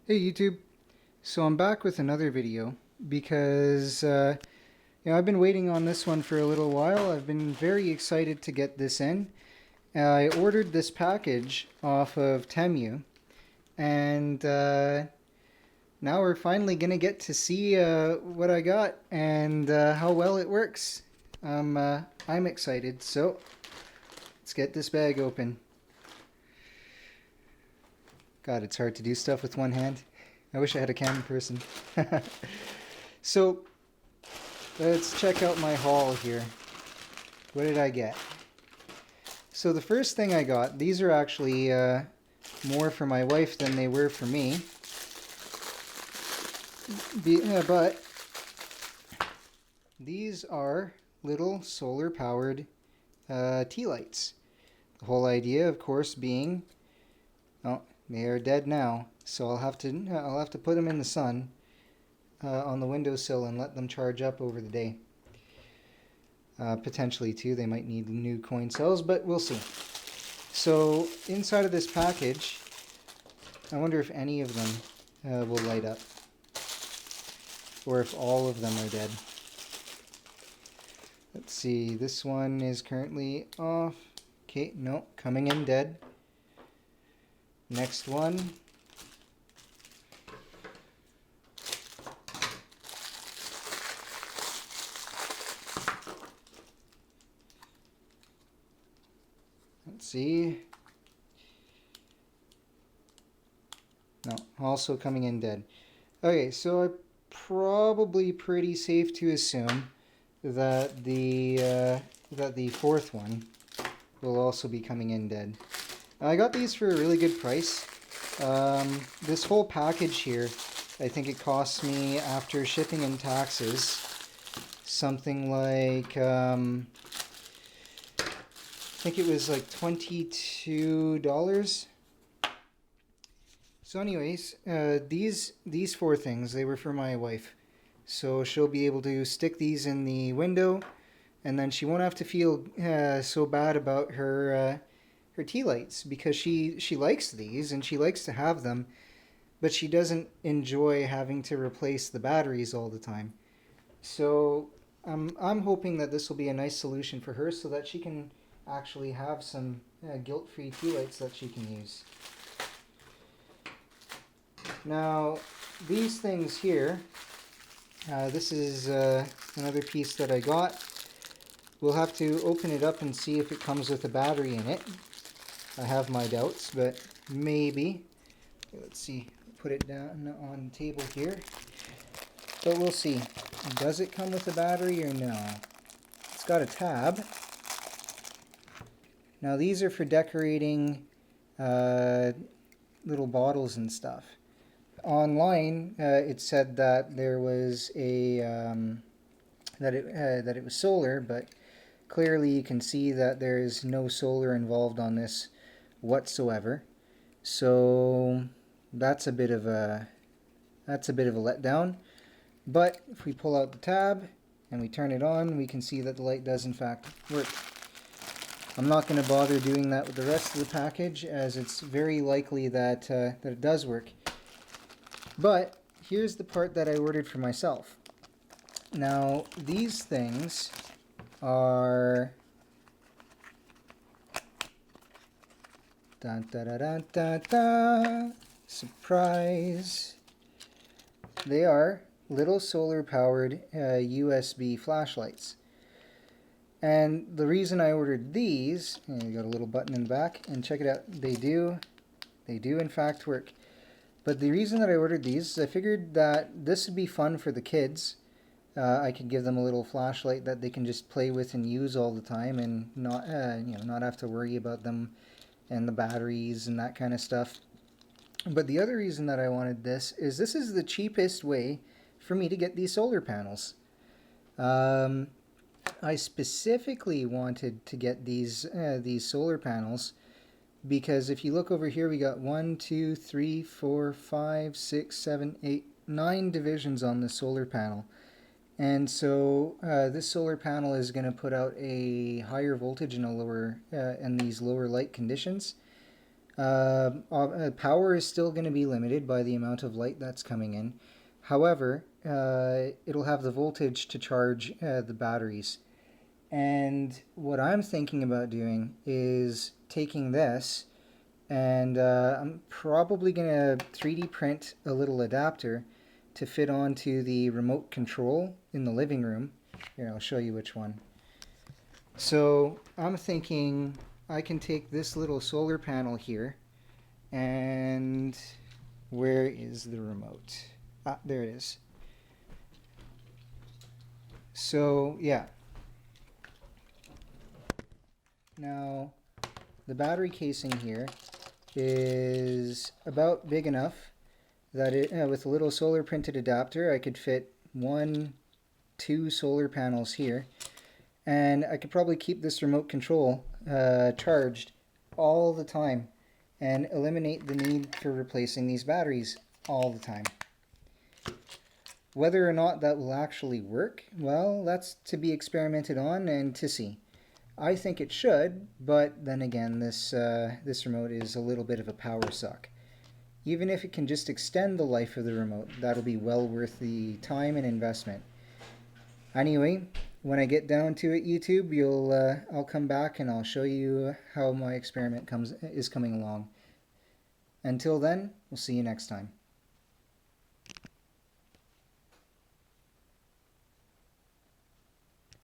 Hey YouTube, so I'm back with another video because I've been waiting on this one for a little while. I've been very excited to get this in. I ordered this package off of Temu, and now we're finally gonna get to see what I got and how well it works. I'm excited, so let's get this bag open. God, it's hard to do stuff with one hand. I wish I had a camera person. So let's check out my haul here. What did I get? So the first thing I got, these are actually more for my wife than they were for me. But these are little solar powered tea lights. The whole idea, of course, being, oh, they are dead now, so I'll have to put them in the sun on the windowsill and let them charge up over the day. Potentially too, they might need new coin cells, but we'll see. So inside of this package, I wonder if any of them will light up, or if all of them are dead. Let's see, this one is currently off. Okay, no, coming in dead. Next one. Let's see. No, also coming in dead. Okay, so I'm probably pretty safe to assume that the fourth one will also be coming in dead. I got these for a really good price. This whole package here, I think it cost me, after shipping and taxes, something like I think it was like $22. So anyways, these four things, they were for my wife. So she'll be able to stick these in the window, and then she won't have to feel so bad about her tea lights, because she likes these and she likes to have them, but she doesn't enjoy having to replace the batteries all the time. So I'm hoping that this will be a nice solution for her, so that she can actually have some guilt-free tea lights that she can use. Now, these things here, this is another piece that I got. We'll have to open it up and see if it comes with a battery in it. I have my doubts, but maybe. Let's see, put it down on the table here. But we'll see. Does it come with a battery or no? It's got a tab. Now these are for decorating little bottles and stuff. Online, it said that there was a that it was solar, but clearly you can see that there is no solar involved on this whatsoever. So that's a bit of a letdown. But if we pull out the tab and we turn it on, we can see that the light does in fact work. I'm not going to bother doing that with the rest of the package, as it's very likely that that it does work. But here's the part that I ordered for myself. Now these things are dun, da, da, da, da, da. Surprise! They are little solar powered USB flashlights. And the reason I ordered these, and you got a little button in the back, and check it out, they do in fact work. But the reason that I ordered these is I figured that this would be fun for the kids. I could give them a little flashlight that they can just play with and use all the time, and not not have to worry about them and the batteries and that kind of stuff. But the other reason that I wanted this is the cheapest way for me to get these solar panels. I specifically wanted to get these solar panels because if you look over here, we got 1, 2, 3, 4, 5, 6, 7, 8, 9 divisions on the solar panel. And so this solar panel is going to put out a higher voltage in these lower light conditions. Power is still going to be limited by the amount of light that's coming in. However, it'll have the voltage to charge the batteries. And what I'm thinking about doing is taking this and I'm probably going to 3D print a little adapter to fit onto the remote control in the living room. Here, I'll show you which one. So I'm thinking I can take this little solar panel here, and where is the remote? Ah, there it is. So yeah. Now the battery casing here is about big enough that with a little solar printed adapter I could fit 2 solar panels here, and I could probably keep this remote control charged all the time and eliminate the need for replacing these batteries all the time. Whether or not that will actually work, well, that's to be experimented on and to see. I think it should, but then again, this remote is a little bit of a power suck. Even if it can just extend the life of the remote, that'll be well worth the time and investment. Anyway, when I get down to it, YouTube, I'll come back and I'll show you how my experiment is coming along. Until then, we'll see you next time.